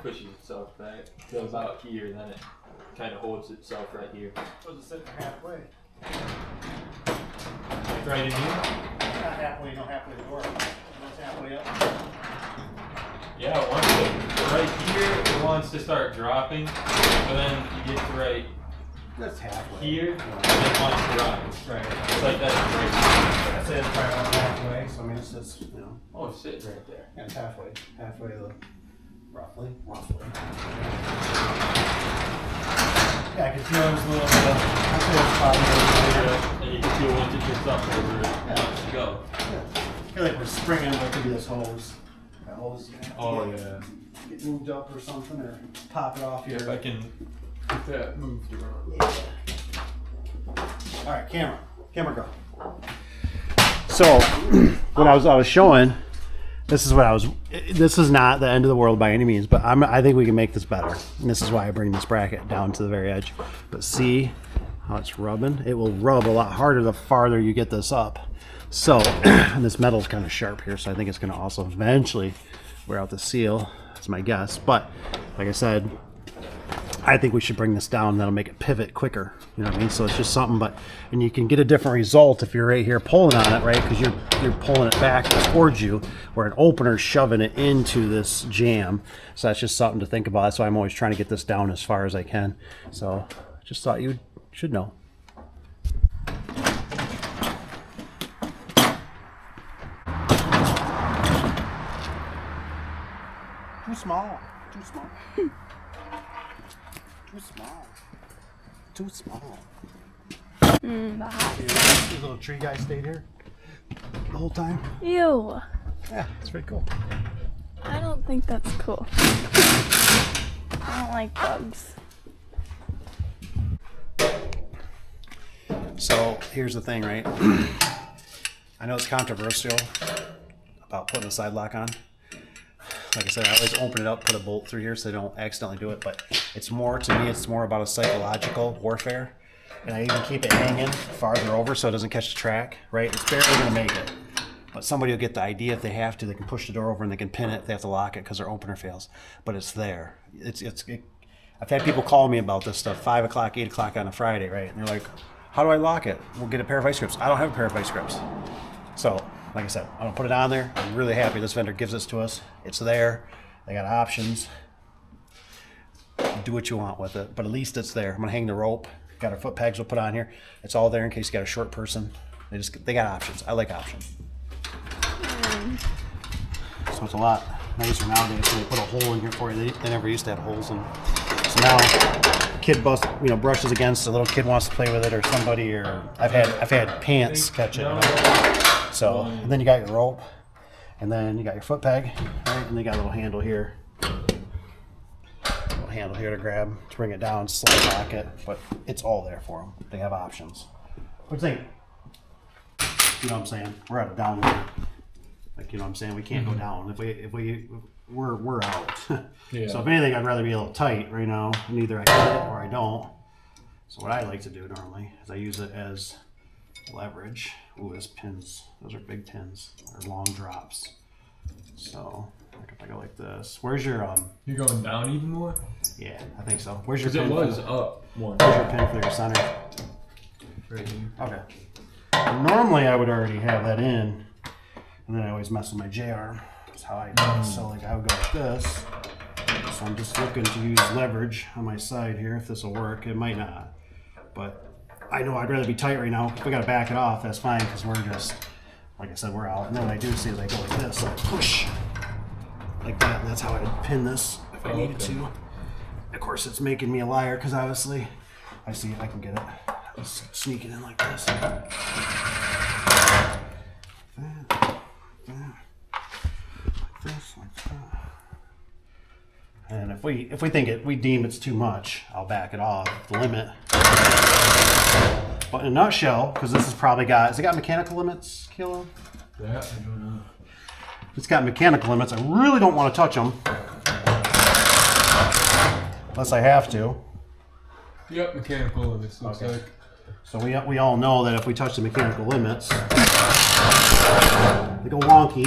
pushes itself back to about here, and then it kind of holds itself right here. Was it sitting halfway? Like right in here? Not halfway, no halfway to work. It's halfway up. Yeah, it wants to, right here, it wants to start dropping, but then you get to right That's halfway. here, and it wants to rise. Right. It's like that. That's it, it's probably about halfway, so I mean, it's just, you know. Oh, it's sitting right there. Yeah, it's halfway. Halfway to the, roughly. Yeah, I can feel there's a little bit of, I feel it's probably And you can feel once it gets up over it, it wants to go. I feel like we're springing there could be this hose. That hose, you know, get moved up or something, or pop it off here. If I can get that moved around. Yeah. All right, camera go. So, what I was showing, this is not the end of the world by any means, but I think we can make this better. And this is why I bring this bracket down to the very edge. But see how it's rubbing? It will rub a lot harder the farther you get this up. So, and this metal's kind of sharp here, so I think it's going to also eventually wear out the seal. That's my guess. But, like I said, I think we should bring this down. That'll make it pivot quicker. You know what I mean? So it's just something, and you can get a different result if you're right here pulling on it, right? Because you're pulling it back towards you, where an opener's shoving it into this jam. So that's just something to think about. That's why I'm always trying to get this down as far as I can. So just thought you should know. Too small. Too small. Too small. Too small. This little tree guy stayed here the whole time. Ew. Yeah, it's pretty cool. I don't think that's cool. I don't like bugs. So here's the thing, right? I know it's controversial about putting a side lock on. Like I said, I always open it up, put a bolt through here so they don't accidentally do it. But it's more, to me, it's more about a psychological warfare. And I even keep it hanging farther over so it doesn't catch the track, right? It's barely going to make it. But somebody will get the idea if they have to. They can push the door over and they can pin it if they have to lock it because their opener fails. But it's there. I've had people call me about this stuff, 5 o'clock, 8 o'clock on a Friday, right? And they're like, how do I lock it? We'll get a pair of vice grips. I don't have a pair of vice grips. So, like I said, I'm gonna put it on there. I'm really happy this vendor gives this to us. It's there. They got options. Do what you want with it, but at least it's there. I'm gonna hang the rope. Got our foot pegs we'll put on here. It's all there in case you got a short person. They got options. I like options. So it's a lot nicer nowadays. So they put a hole in here for you. They never used to have holes in. So now, kid brushes against, a little kid wants to play with it, or somebody, or I've had pants catch it. You know? So, and then you got your rope, and then you got your foot peg, right? And they got a little handle here. Little handle here to grab, to bring it down, slide lock it, but it's all there for them. They have options. What do you think? You know what I'm saying? We're at a down limit. Like, you know what I'm saying? We can't go down. We're out. Yeah. So if anything, I'd rather be a little tight right now, and either I get it or I don't. So what I like to do normally is I use it as leverage. Ooh, this pins, those are big pins, or long drops. So if I go like this, where's your You're going down even more? Yeah, I think so. Where's your Because pin? it was up one. Where's your pin for your center? Right here. Okay. Normally I would already have that in, and then I always mess with my J-arm. That's how I do it. So like I would go like this. So I'm just looking to use leverage on my side here. If this will work, it might not, but I know I'd rather be tight right now. If we gotta back it off, that's fine, because we're just, like I said, we're out. And then what I do see is I go like this, like push, like that, and that's how I'd pin this if I needed to. Of course, it's making me a liar, because obviously, I see if I can get it. Just sneak it in like this. Like this, like that. And if we think we deem it's too much, I'll back it off the limit. But in a nutshell, because this has probably has it got mechanical limits, Kilo? Yeah, I don't know. It's got mechanical limits. I really don't want to touch them. Unless I have to. Yep, mechanical limits looks like. So we all know that if we touch the mechanical limits, they go wonky.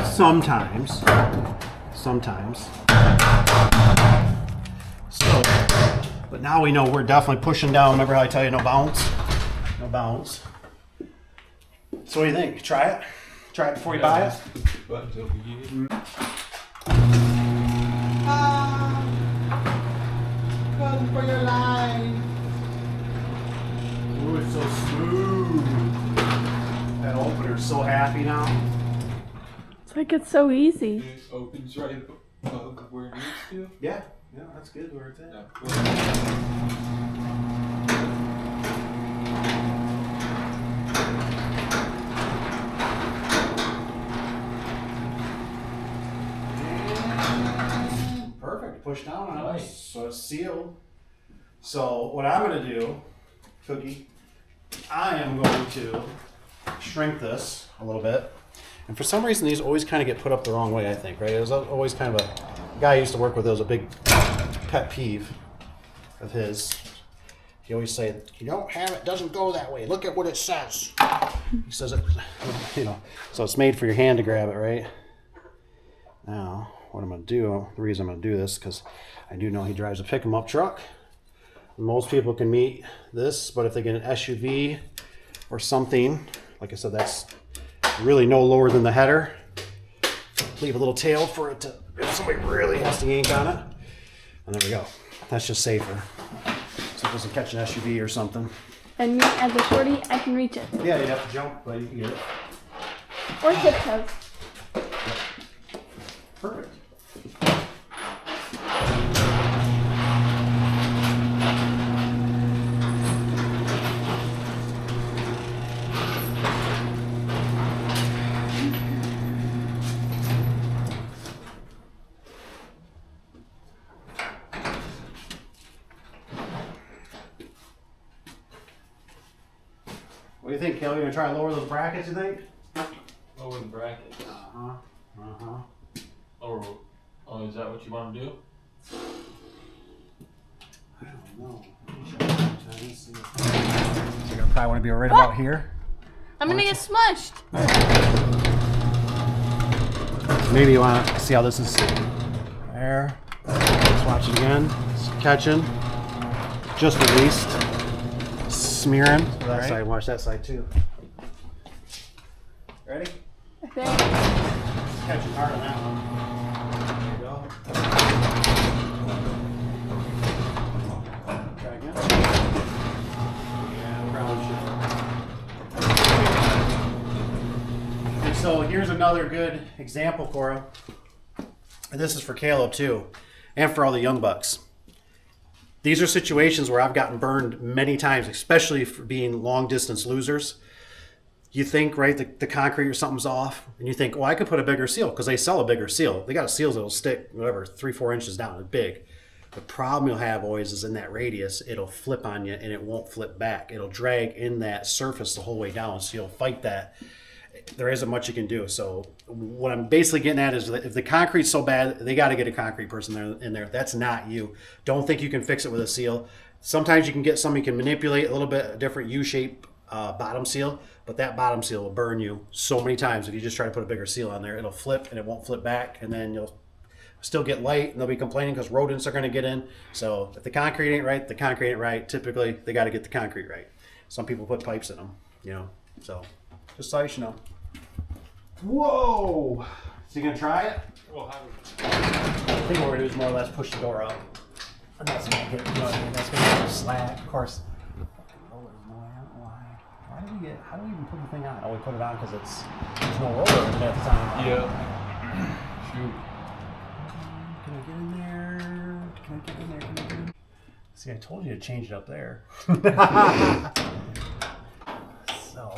Sometimes. So, but now we know we're definitely pushing down. Remember how I tell you no bounce? No bounce. So what do you think? Try it? Try it before you buy it? Buttons over here. Come for your line. Ooh, it's so smooth. That opener's so happy now. It's like it's so easy. It opens right above where it needs to. Yeah, that's good where it's at. Perfect. Push down on it. Nice. So it's sealed. So what I'm going to do, Cookie, I am going to shrink this a little bit. And for some reason, these always kind of get put up the wrong way, I think, right? It was always kind of a guy I used to work with. It was a big pet peeve of his. He always said, "You don't have it, doesn't go that way. Look at what it says." He says it, so it's made for your hand to grab it, right? Now, what I'm going to do, the reason I'm going to do this, because I do know he drives a pick-em-up truck. Most people can meet this, but if they get an SUV or something, like I said, that's really no lower than the header. Leave a little tail for it to, if somebody really has to yank on it. And there we go. That's just safer. So it doesn't catch an SUV or something. And me, as a shorty, I can reach it. Yeah, you have to jump, but you can get it. Or tiptoes. Perfect. What do you think, Kelly? You gonna try to lower those brackets, you think? Lower the brackets. Oh, is that what you want to do? I don't know. You're gonna probably want to be right about here. I'm gonna get smushed. Maybe you want to see how this is there. Let's watch it again. It's catching. Just released. Smearing. That side. Watch that side too. Ready? I think. It's catching hard on that one. There you go. Try again. Yeah, brown shit. And so here's another good example for you. And this is for Caleb too, and for all the young bucks. These are situations where I've gotten burned many times, especially for being long distance losers. You think, right, the concrete or something's off, and you think, well, I could put a bigger seal because they sell a bigger seal. They got a seal that'll stick, whatever, 3-4 inches down. It's big. The problem you'll have always is in that radius, it'll flip on you and it won't flip back. It'll drag in that surface the whole way down, so you'll fight that. There isn't much you can do. So what I'm basically getting at is that if the concrete's so bad, they got to get a concrete person in there. That's not you. Don't think you can fix it with a seal. Sometimes you can get something you can manipulate a little bit, a different U-shape bottom seal, but that bottom seal will burn you so many times. If you just try to put a bigger seal on there, it'll flip and it won't flip back, and then you'll still get light and they'll be complaining because rodents are going to get in. So if the concrete ain't right, the concrete ain't right. Typically, they got to get the concrete right. Some people put pipes in them, so just so you should know. Whoa! So you gonna try it? Well, I think what we're gonna do is more or less push the door up. And that's gonna get, that's gonna get a slack. Of course. How do we even put the thing on? Oh, we put it on because there's no roller in it at the time. yeah. Shoot. Can I get in there? Can I get in there? See, I told you to change it up there. So.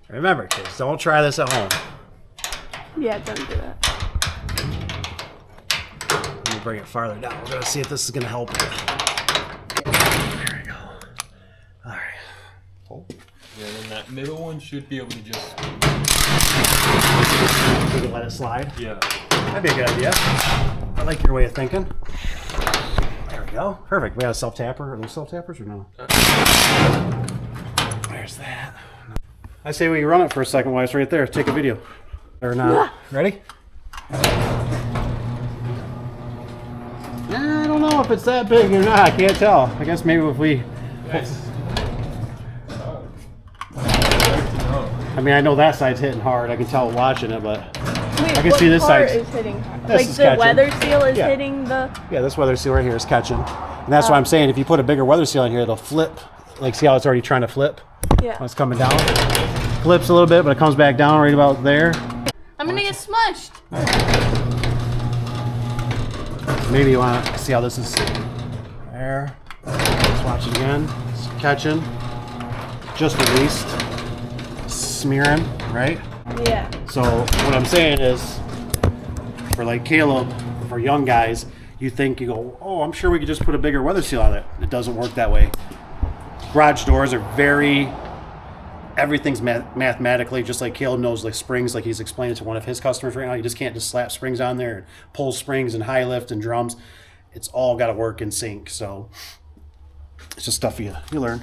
Remember, kids, don't try this at home. Yeah, don't do that. Let me bring it farther down. We're going to see if this is going to help. There we go. All right. Oh. Yeah, then that middle one should be able to just... We can let it slide? Yeah. That'd be a good idea. I like your way of thinking. There we we go. Perfect. We got a self-tapper. Are those self-tappers or no? There's that. I say we run it for a second while it's right there. Take a video. Or not. Ready? I don't know if it's that big or not. I can't tell. I guess maybe if we... I mean, I know that side's hitting hard. I can tell watching it, but Wait, I can see this side is hitting hard? This Like is the catching. weather seal is Yeah. hitting the... Yeah, this weather seal right here is catching. And that's why I'm saying if you put a bigger weather seal in here, it'll flip. Like, see how it's already trying to flip? Yeah. When it's coming down. Flips a little bit, but it comes back down right about there. I'm gonna get smushed. Maybe you want to see how this is there. Let's watch it again. It's catching. Just released. Smearing, right? Yeah. So what I'm saying is, for like Caleb, for young guys, you think, you go, oh, I'm sure we could just put a bigger weather seal on it. It doesn't work that way. Garage doors are everything's mathematically, just like Caleb knows, like springs, like he's explaining to one of his customers right now. You just can't just slap springs on there and pull springs and high lift and drums. It's all got to work in sync. So it's just stuff you learn.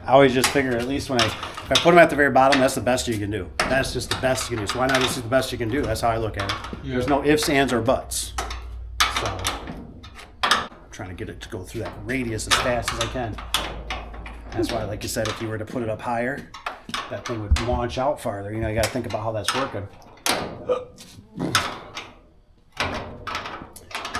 I always just figure, at least if I put them at the very bottom, that's the best you can do. That's just the best you can do. So why not just do the best you can do? That's how I look at it. Yeah. There's no ifs, ands, or buts. So I'm trying to get it to go through that radius as fast as I can. That's why, like you said, if you were to put it up higher, that thing would launch out farther. You know, you got to think about how that's working.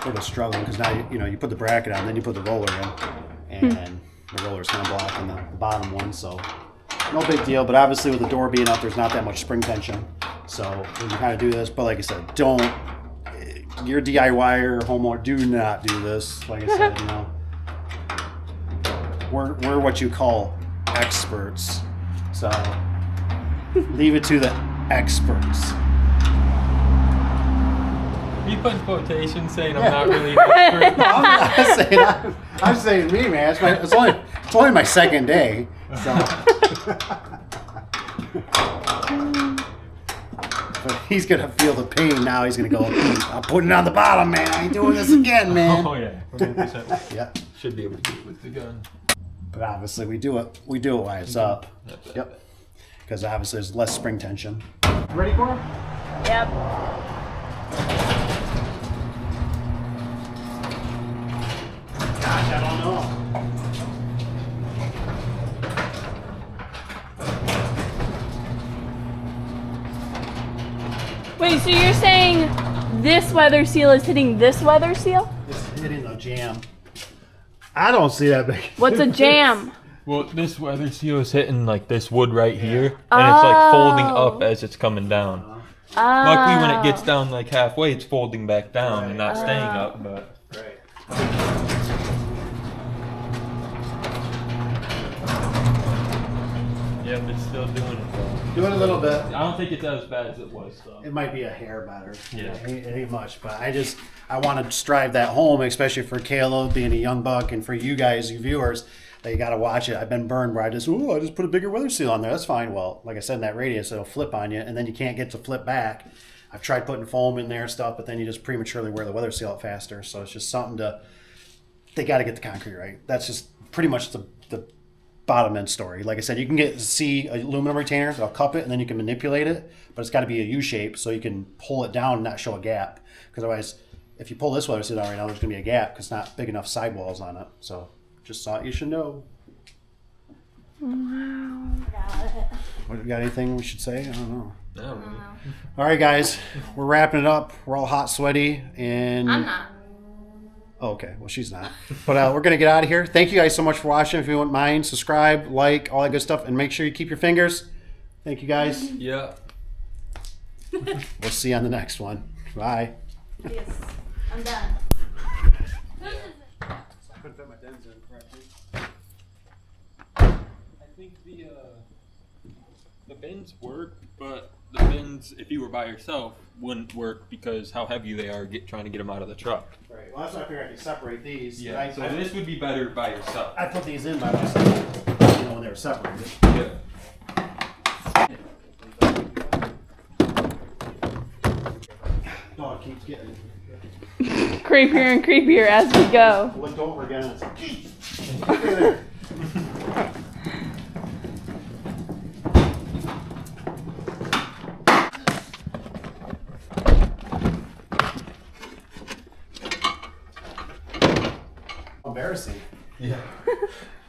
Sort of struggling because now you put the bracket on, then you put the roller in, and the roller's kind of blocking the bottom one, so no big deal. But obviously, with the door being up, there's not that much spring tension, so we can kind of do this. But like I said, you're DIYer or homeowner, do not do this. Like I said, we're what you call experts, so leave it to the experts. Are you putting quotations saying I'm not really an expert? No, I'm saying me, man. It's only my second day, so. But he's gonna feel the pain now. He's gonna go, I'm putting it on the bottom, man. I ain't doing this again, man. Oh yeah, 100%. Yeah. Should be able to do it with the gun. But obviously, we do it while it's up. That's it. Yep. Because obviously, there's less spring tension. Ready, Cora? Yep. Gosh, I don't know. Wait, so you're saying this weather seal is hitting this weather seal? It's hitting the jam. I don't see that big. What's a jam? Well, this weather seal is hitting like this wood right here, and it's like folding up as it's coming down. Luckily, when it gets down like halfway, it's folding back down and not staying up. But Right. yeah, but it's still doing it though. Doing a little bit. I don't think it's as bad as it was though. It might be a hair better. Yeah. It ain't much, but I want to strive that home, especially for Caleb being a young buck, and for you guys, you viewers, that you got to watch it. I've been burned where I just put a bigger weather seal on there. That's fine. Well, like I said, in that radius, it'll flip on you, and then you can't get to flip back. I've tried putting foam in there and stuff, but then you just prematurely wear the weather seal out faster. So it's just something they got to get the concrete right. That's just pretty much the bottom end story. Like I said, you can see aluminum retainer, they'll cup it, and then you can manipulate it, but it's got to be a U shape so you can pull it down and not show a gap. Because otherwise, if you pull this weather seal down right now, there's going to be a gap because it's not big enough sidewalls on it. So just thought you should know. Wow. Got it. What, got anything we should say? I don't know. No. All right, guys, we're wrapping it up. We're all hot, sweaty, and I'm not. Oh, okay. Well, she's not. But we're going to get out of here. Thank you guys so much for watching. If you wouldn't mind, subscribe, like, all that good stuff. And make sure you keep your fingers. Thank you, guys. Yeah. We'll see you on the next one. Bye. Yes. I'm done. I couldn't fit my dens in correctly. I think the bins work, but the bins, if you were by yourself, wouldn't work because how heavy they are trying to get them out of the truck. Right. Well, that's why I figured I could separate these. Yeah. So this would be better by yourself. I put these in by myself, when they were separated. Yeah. Dog keeps getting. creepier and creepier as we go. Looked over again and it's like, geez, stay there. Embarrassing. Yeah.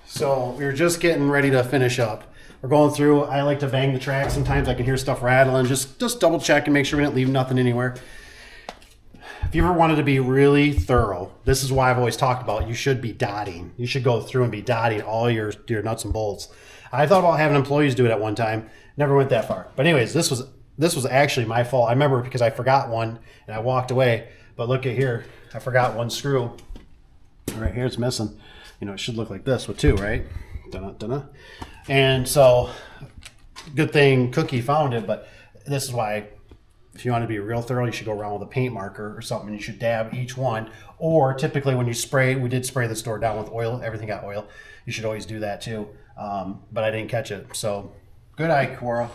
So we were just getting ready to finish up. We're going through. I like to bang the track. Sometimes I can hear stuff rattling. Just double check and make sure we didn't leave nothing anywhere. If you ever wanted to be really thorough, this is why I've always talked about you should be dotting. You should go through and be dotting all your nuts and bolts. I thought about having employees do it at one time. Never went that far. But anyways, this was actually my fault. I remember because I forgot one and I walked away. But look at here. I forgot one screw. Right here it's missing. You know, it should look like this with two, right? Dun-dun. And so, good thing Cookie found it, but this is why if you want to be real thorough, you should go around with a paint marker or something. You should dab each one. Or typically when you spray, we did spray this door down with oil. Everything got oil. You should always do that too. But I didn't catch it. So, good eye, Cora.